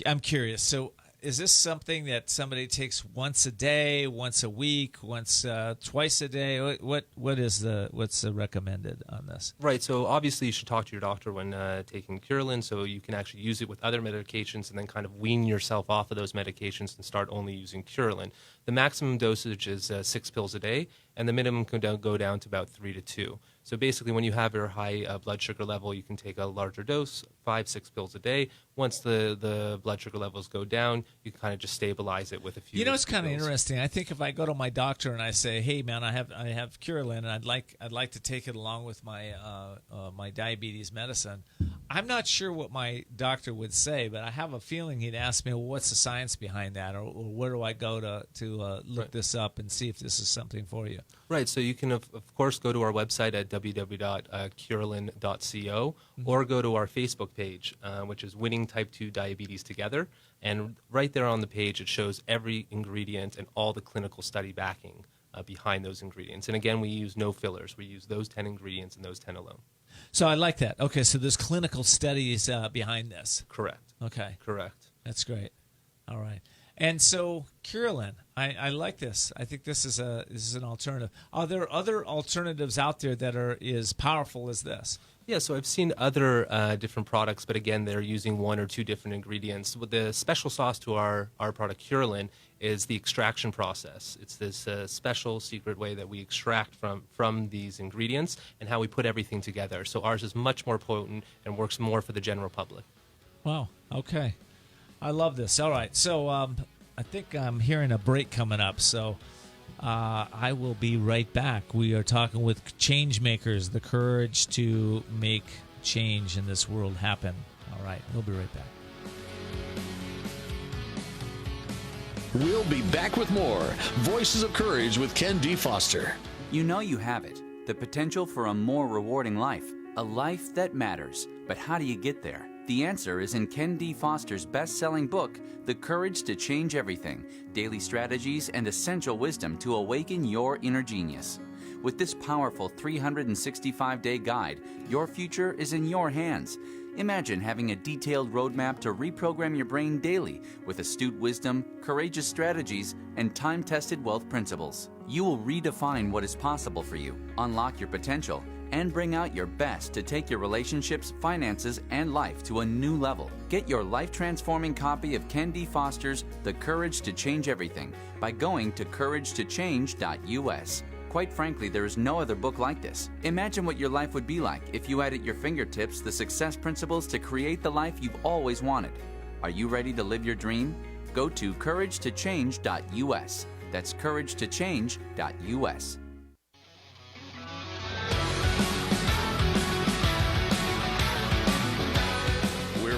I'm curious, so is this something that somebody takes once a day, once a week, twice a day? What's the recommended on this? Right. So obviously you should talk to your doctor when taking Curalin, so you can actually use it with other medications and then kind of wean yourself off of those medications and start only using Curalin. The maximum dosage is 6 pills a day, and the minimum can go down to about 3 to 2. So basically, when you have your high blood sugar level, you can take a larger dose, 5-6 pills a day. Once the blood sugar levels go down, you can kind of just stabilize it with a few. It's kind of interesting. I think if I go to my doctor and I say, "Hey, man, I have Curalin, and I'd like to take it along with my my diabetes medicine," I'm not sure what my doctor would say, but I have a feeling he'd ask me, well, what's the science behind that, or where do I go to look this up and see if this is something for you? Right, so you can, of course, go to our website at www.curelin.co or go to our Facebook page, which is Winning Type 2 Diabetes Together. And right there on the page, it shows every ingredient and all the clinical study backing behind those ingredients. And again, we use no fillers. We use those 10 ingredients and those 10 alone. So I like that. Okay, so there's clinical studies behind this. Correct. Okay. Correct. That's great. All right. And so Curelin, I like this. I think this is an alternative. Are there other alternatives out there that are as powerful as this? Yeah, so I've seen other different products, but again, they're using one or two different ingredients. With the special sauce to our product Curelin is the extraction process. It's this special secret way that we extract from these ingredients and how we put everything together. So ours is much more potent and works more for the general public. Wow. Okay. I love this. All right. So I think I'm hearing a break coming up. So I will be right back. We are talking with Changemakers, the courage to make change in this world happen. All right. We'll be right back. We'll be back with more Voices of Courage with Ken D. Foster. You know you have it, the potential for a more rewarding life, a life that matters. But how do you get there? The answer is in Ken D. Foster's best-selling book, The Courage to Change Everything, Daily Strategies and Essential Wisdom to Awaken Your Inner Genius. With this powerful 365-day guide, your future is in your hands. Imagine having a detailed roadmap to reprogram your brain daily with astute wisdom, courageous strategies, and time-tested wealth principles. You will redefine what is possible for you, unlock your potential, and bring out your best to take your relationships, finances, and life to a new level. Get your life-transforming copy of Ken D. Foster's The Courage to Change Everything by going to couragetochange.us. Quite frankly, there is no other book like this. Imagine what your life would be like if you had at your fingertips the success principles to create the life you've always wanted. Are you ready to live your dream? Go to couragetochange.us. That's couragetochange.us.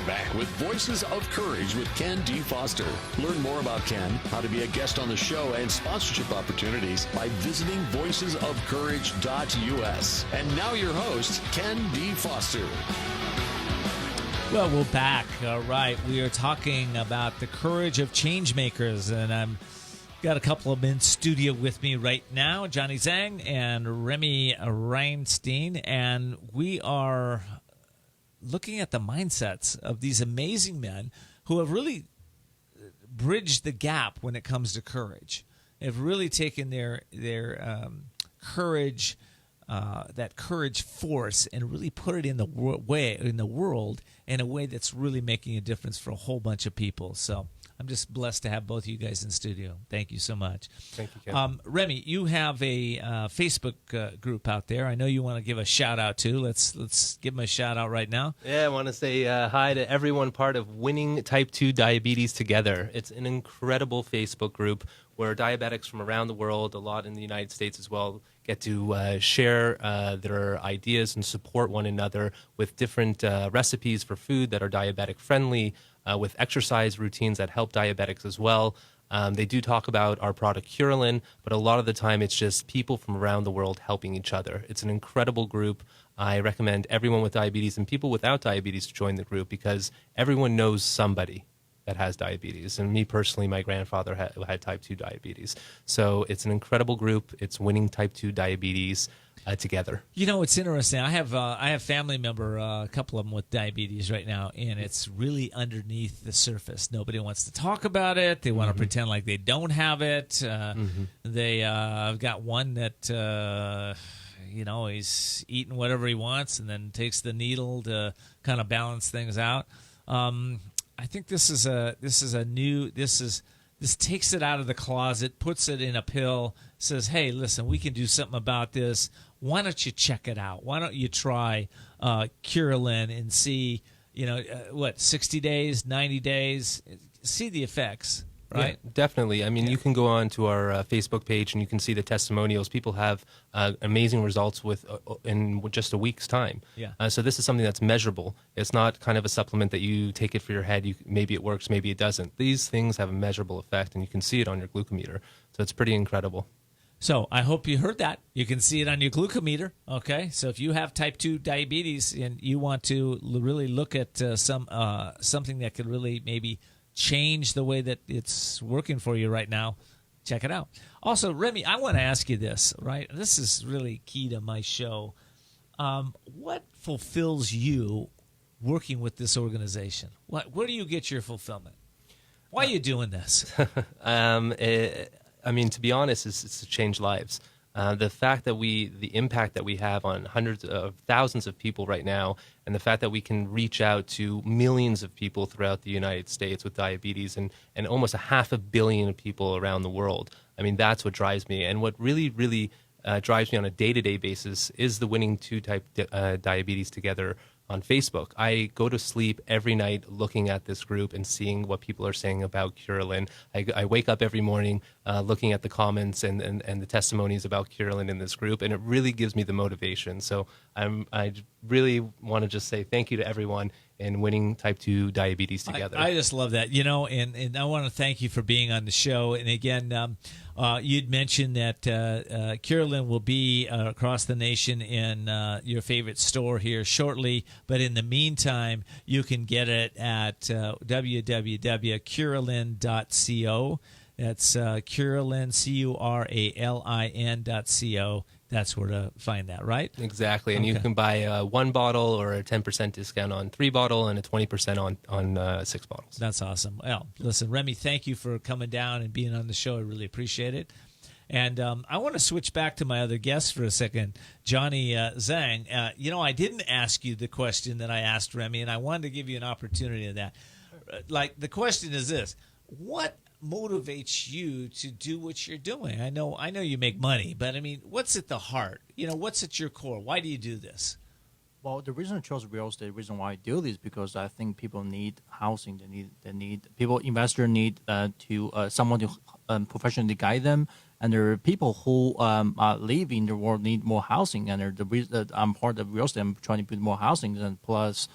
Back with Voices of Courage with Ken D. Foster. Learn more about Ken, how to be a guest on the show, and sponsorship opportunities by visiting voicesofcourage.us. And now your host, Ken D. Foster. Well, we're back. All right. We are talking about the courage of changemakers, and I'm got a couple of them in studio with me right now, Johnney Zhang and Remy Reinstein, and we are looking at the mindsets of these amazing men who have really bridged the gap when it comes to courage. They've really taken their courage, that courage force, and really put it in the world in a way that's really making a difference for a whole bunch of people. So I'm just blessed to have both of you guys in studio. Thank you so much. Thank you, Ken. Remy, you have a Facebook group out there. I know you want to give a shout out to. Let's give them a shout out right now. Yeah, I want to say hi to everyone part of Winning Type 2 Diabetes Together. It's an incredible Facebook group where diabetics from around the world, a lot in the United States as well, get to share their ideas and support one another with different recipes for food that are diabetic friendly, with exercise routines that help diabetics as well. They do talk about our product Curelin, but a lot of the time it's just people from around the world helping each other. It's an incredible group. I recommend everyone with diabetes and people without diabetes to join the group because everyone knows somebody that has diabetes. And me personally, my grandfather had type 2 diabetes. So it's an incredible group. It's Winning Type 2 Diabetes together. You know, it's interesting. I have family member, a couple of them with diabetes right now, and it's really underneath the surface. Nobody wants to talk about it. They want to pretend like they don't have it. I've got one that he's eating whatever he wants and then takes the needle to kind of balance things out. I think this takes it out of the closet, puts it in a pill, says, hey, listen, we can do something about this. Why don't you check it out? Why don't you try Curelin and see, 60 days, 90 days, see the effects. right? Yeah, definitely. I mean, you can go on to our Facebook page and you can see the testimonials. People have amazing results in just a week's time. Yeah. So this is something that's measurable. It's not kind of a supplement that you take it for your head. Maybe it works, maybe it doesn't. These things have a measurable effect, and you can see it on your glucometer. So it's pretty incredible. So I hope you heard that. You can see it on your glucometer. Okay, so if you have type 2 diabetes and you want to really look at something that could really maybe change the way that it's working for you right now, check it out. Also, Remy, I want to ask you this, right? This is really key to my show. What fulfills you working with this organization? Where do you get your fulfillment? Why are you doing this? I mean, to be honest, it's to change lives. The fact that the impact that we have on hundreds of thousands of people right now, and the fact that we can reach out to millions of people throughout the United States with diabetes and almost 500 million people around the world. I mean, that's what drives me. And what really, really drives me on a day-to-day basis is the Winning 2-Type Diabetes Together on Facebook. I go to sleep every night looking at this group and seeing what people are saying about Curelin. I wake up every morning looking at the comments and the testimonies about Curelin in this group, and it really gives me the motivation. So I really want to just say thank you to everyone in Winning Type 2 Diabetes Together. I just love that, and I want to thank you for being on the show. And again, you'd mentioned that Curelin will be across the nation in your favorite store here shortly. But in the meantime, you can get it at www.curelin.co. That's Curelin, CURALIN.co. That's where to find that, right? Exactly. And you can buy 1 bottle or a 10% discount on 3 bottle and a 20% on 6 bottles. That's awesome. Well, listen, Remy, thank you for coming down and being on the show. I really appreciate it. And I want to switch back to my other guest for a second, Johnney Zhang. I didn't ask you the question that I asked Remy, and I wanted to give you an opportunity of that. Like, the question is this: what motivates you to do what you're doing? I know you make money, but I mean, what's at the heart? What's at your core? Why do you do this? Well, the reason I chose real estate, the reason why I do this, because I think people need housing. Investors need someone to professionally guide them, and there are people who live in the world need more housing. And the reason that I'm part of real estate, I'm trying to build more housing, and plus,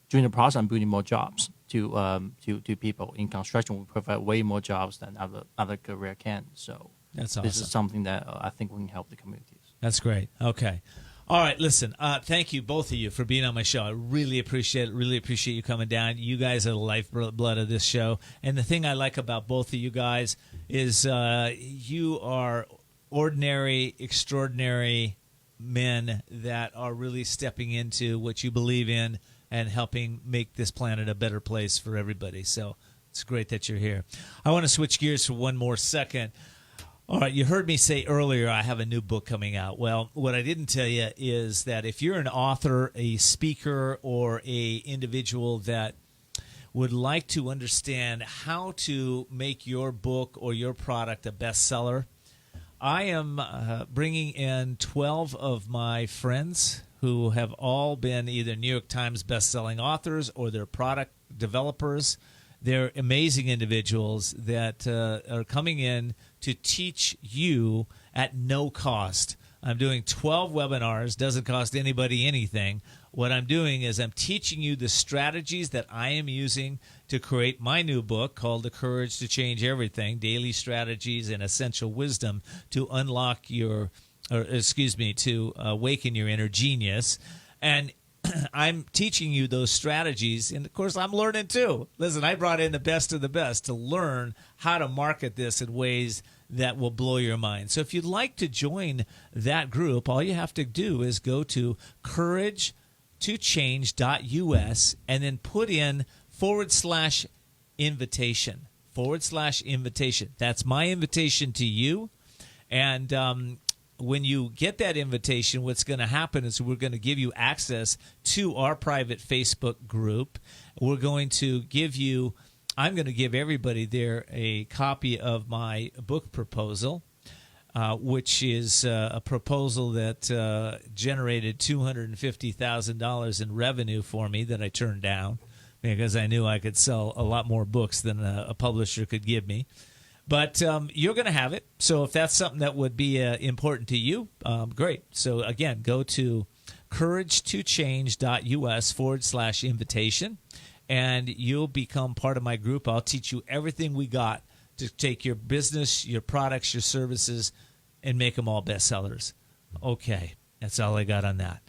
during the process, I'm building more jobs to people in construction. We provide way more jobs than other career can. So that's awesome. This is something that I think we can help the communities. That's great. Okay. All right, listen, thank you, both of you, for being on my show. I really appreciate it. Really appreciate you coming down. You guys are the lifeblood of this show. And the thing I like about both of you guys is you are ordinary, extraordinary men that are really stepping into what you believe in and helping make this planet a better place for everybody. So it's great that you're here. I want to switch gears for one more second. All right, you heard me say earlier I have a new book coming out. Well, what I didn't tell you is that if you're an author, a speaker, or a individual that would like to understand how to make your book or your product a bestseller, I am bringing in 12 of my friends who have all been either New York Times bestselling authors or they're product developers. They're amazing individuals that are coming in to teach you at no cost. I'm doing 12 webinars. Doesn't cost anybody anything. What I'm doing is I'm teaching you the strategies that I am using to create my new book called The Courage to Change Everything, Daily Strategies and Essential Wisdom to Unlock to awaken your inner genius. And I'm teaching you those strategies, and of course I'm learning too. Listen, I brought in the best of the best to learn how to market this in ways that will blow your mind. So if you'd like to join that group, all you have to do is go to couragetochange.us and then put in /invitation. /invitation. That's my invitation to you. And when you get that invitation, what's going to happen is we're going to give you access to our private Facebook group. I'm going to give everybody there a copy of my book proposal, which is a proposal that generated $250,000 in revenue for me that I turned down because I knew I could sell a lot more books than a publisher could give me. But you're going to have it. So if that's something that would be important to you, great. So again, go to couragetochange.us/invitation, and you'll become part of my group. I'll teach you everything we got to take your business, your products, your services, and make them all bestsellers. Okay, that's all I got on that.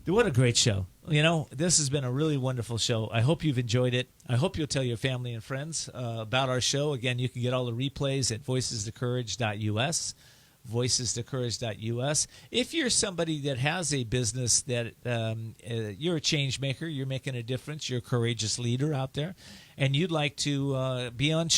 What a great show. You know, this has been a really wonderful show. I hope you've enjoyed it. I hope you'll tell your family and friends about our show. Again, you can get all the replays at voicesToCourage.us, voicesToCourage.us. If you're somebody that has a business that you're a change maker, you're making a difference, you're a courageous leader out there, and you'd like to be on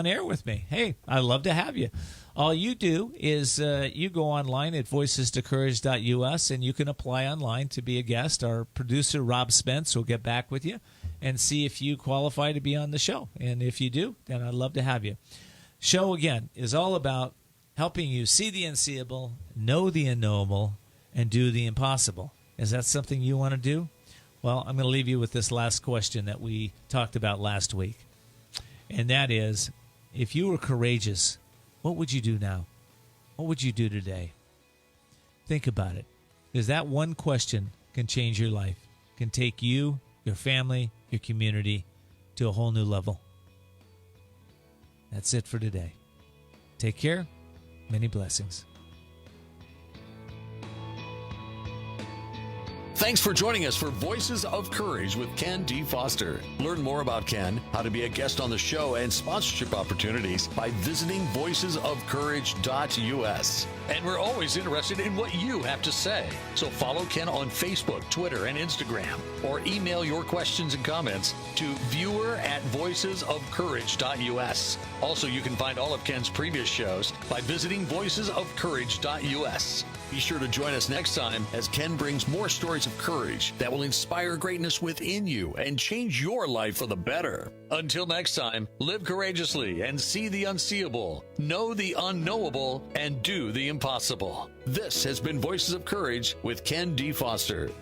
air with me, hey, I'd love to have you. All you do is you go online at voicestocourage.us, and you can apply online to be a guest. Our producer, Rob Spence, will get back with you and see if you qualify to be on the show. And if you do, then I'd love to have you. Show, again, is all about helping you see the unseeable, know the unknowable, and do the impossible. Is that something you want to do? Well, I'm going to leave you with this last question that we talked about last week. And that is, if you were courageous, what would you do now? What would you do today? Think about it. Because that one question can change your life, can take you, your family, your community to a whole new level. That's it for today. Take care. Many blessings. Thanks for joining us for Voices of Courage with Ken D. Foster. Learn more about Ken, how to be a guest on the show, and sponsorship opportunities by visiting voicesofcourage.us. And we're always interested in what you have to say. So follow Ken on Facebook, Twitter, and Instagram, or email your questions and comments to viewer@voicesofcourage.us. Also, you can find all of Ken's previous shows by visiting voicesofcourage.us. Be sure to join us next time as Ken brings more stories of courage that will inspire greatness within you and change your life for the better. Until next time, live courageously and see the unseeable, know the unknowable, and do the impossible. This has been Voices of Courage with Ken D. Foster.